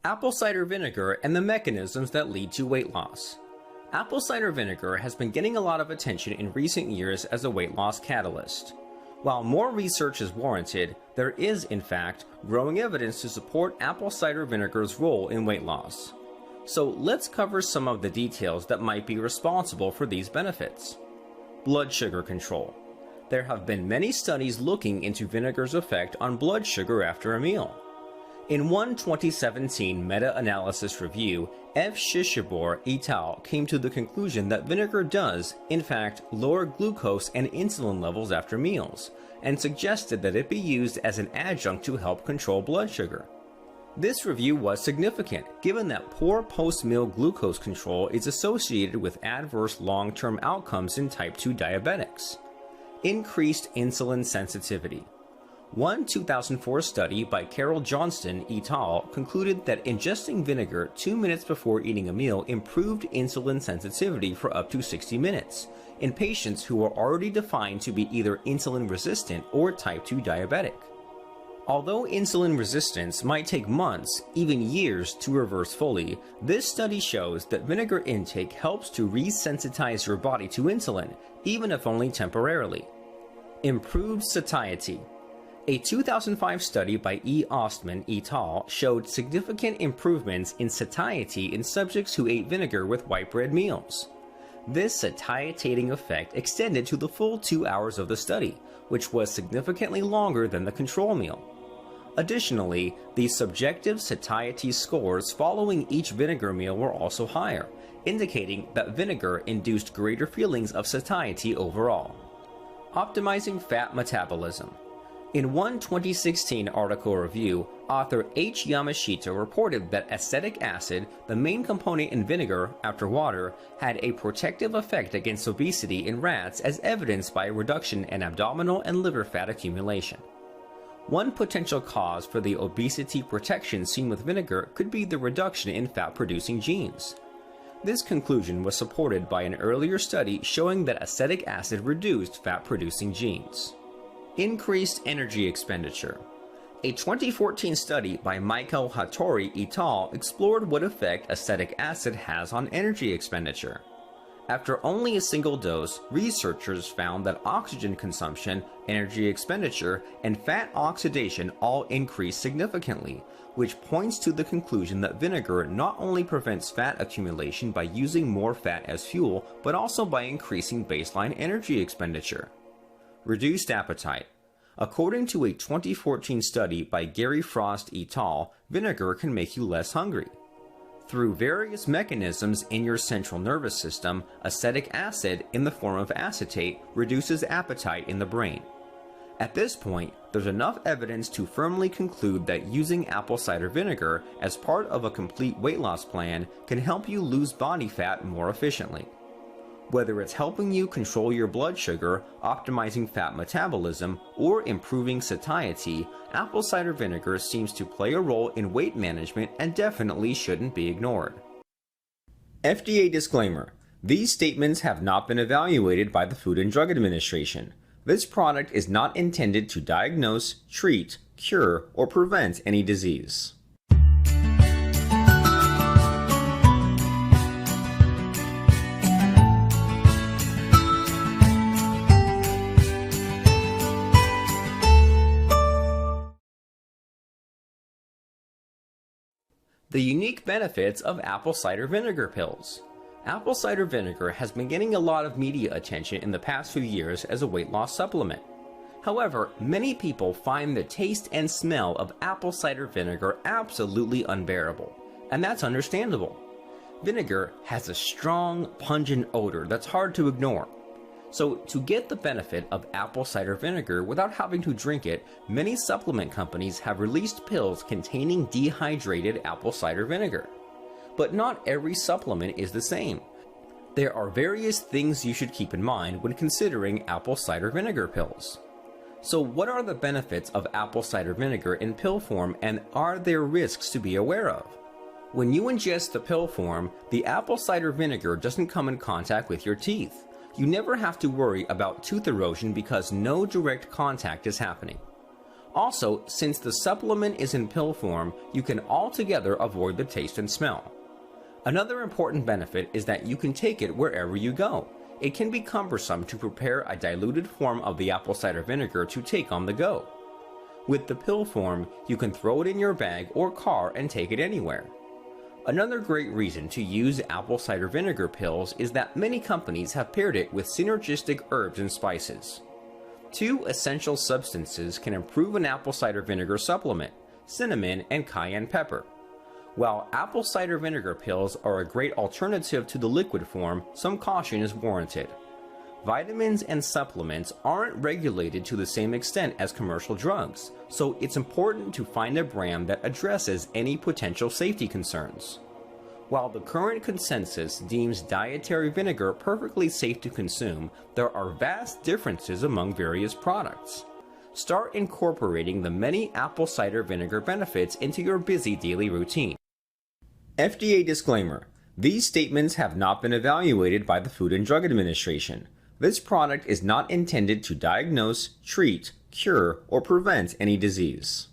Apple cider vinegar and the mechanisms that lead to weight loss. Apple cider vinegar has been getting a lot of attention in recent years as a weight loss catalyst. While more research is warranted, there is, in fact, growing evidence to support apple cider vinegar's role in weight loss. So let's cover some of the details that might be responsible for these benefits. Blood sugar control. There have been many studies looking into vinegar's effect on blood sugar after a meal. In one 2017 meta-analysis review, F. Shishabor et al. Came to the conclusion that vinegar does, in fact, lower glucose and insulin levels after meals, and suggested that it be used as an adjunct to help control blood sugar. This review was significant, given that poor post-meal glucose control is associated with adverse long-term outcomes in type 2 diabetics. Increased insulin sensitivity. One 2004 study by Carol Johnston et al. Concluded that ingesting vinegar 2 minutes before eating a meal improved insulin sensitivity for up to 60 minutes in patients who were already defined to be either insulin resistant or type 2 diabetic. Although insulin resistance might take months, even years, to reverse fully, this study shows that vinegar intake helps to resensitize your body to insulin, even if only temporarily. Improved satiety. A 2005 study by E. Ostman et al. Showed significant improvements in satiety in subjects who ate vinegar with white bread meals. This satiating effect extended to the full 2 hours of the study, which was significantly longer than the control meal. Additionally, the subjective satiety scores following each vinegar meal were also higher, indicating that vinegar induced greater feelings of satiety overall. Optimizing fat metabolism. In one 2016 article review, author H. Yamashita reported that acetic acid, the main component in vinegar after water, had a protective effect against obesity in rats as evidenced by a reduction in abdominal and liver fat accumulation. One potential cause for the obesity protection seen with vinegar could be the reduction in fat-producing genes. This conclusion was supported by an earlier study showing that acetic acid reduced fat-producing genes. Increased energy expenditure. A 2014 study by Michael Hattori et al. Explored what effect acetic acid has on energy expenditure. After only a single dose, researchers found that oxygen consumption, energy expenditure, and fat oxidation all increased significantly, which points to the conclusion that vinegar not only prevents fat accumulation by using more fat as fuel, but also by increasing baseline energy expenditure. Reduced appetite. According to a 2014 study by Gary Frost et al., vinegar can make you less hungry. Through various mechanisms in your central nervous system, acetic acid in the form of acetate reduces appetite in the brain. At this point, there's enough evidence to firmly conclude that using apple cider vinegar as part of a complete weight loss plan can help you lose body fat more efficiently. Whether it's helping you control your blood sugar, optimizing fat metabolism, or improving satiety, apple cider vinegar seems to play a role in weight management and definitely shouldn't be ignored. FDA disclaimer: these statements have not been evaluated by the Food and Drug Administration. This product is not intended to diagnose, treat, cure, or prevent any disease. The unique benefits of apple cider vinegar pills. Apple cider vinegar has been getting a lot of media attention in the past few years as a weight loss supplement. However, many people find the taste and smell of apple cider vinegar absolutely unbearable, and that's understandable. Vinegar has a strong, pungent odor that's hard to ignore. So, to get the benefit of apple cider vinegar without having to drink it, many supplement companies have released pills containing dehydrated apple cider vinegar. But not every supplement is the same. There are various things you should keep in mind when considering apple cider vinegar pills. So, what are the benefits of apple cider vinegar in pill form, and are there risks to be aware of? When you ingest the pill form, the apple cider vinegar doesn't come in contact with your teeth. You never have to worry about tooth erosion because no direct contact is happening. Also, since the supplement is in pill form, you can altogether avoid the taste and smell. Another important benefit is that you can take it wherever you go. It can be cumbersome to prepare a diluted form of the apple cider vinegar to take on the go. With the pill form, you can throw it in your bag or car and take it anywhere. Another great reason to use apple cider vinegar pills is that many companies have paired it with synergistic herbs and spices. Two essential substances can improve an apple cider vinegar supplement: cinnamon and cayenne pepper. While apple cider vinegar pills are a great alternative to the liquid form, some caution is warranted. Vitamins and supplements aren't regulated to the same extent as commercial drugs, so it's important to find a brand that addresses any potential safety concerns. While the current consensus deems dietary vinegar perfectly safe to consume, there are vast differences among various products. Start incorporating the many apple cider vinegar benefits into your busy daily routine. FDA disclaimer: these statements have not been evaluated by the Food and Drug Administration. This product is not intended to diagnose, treat, cure, or prevent any disease.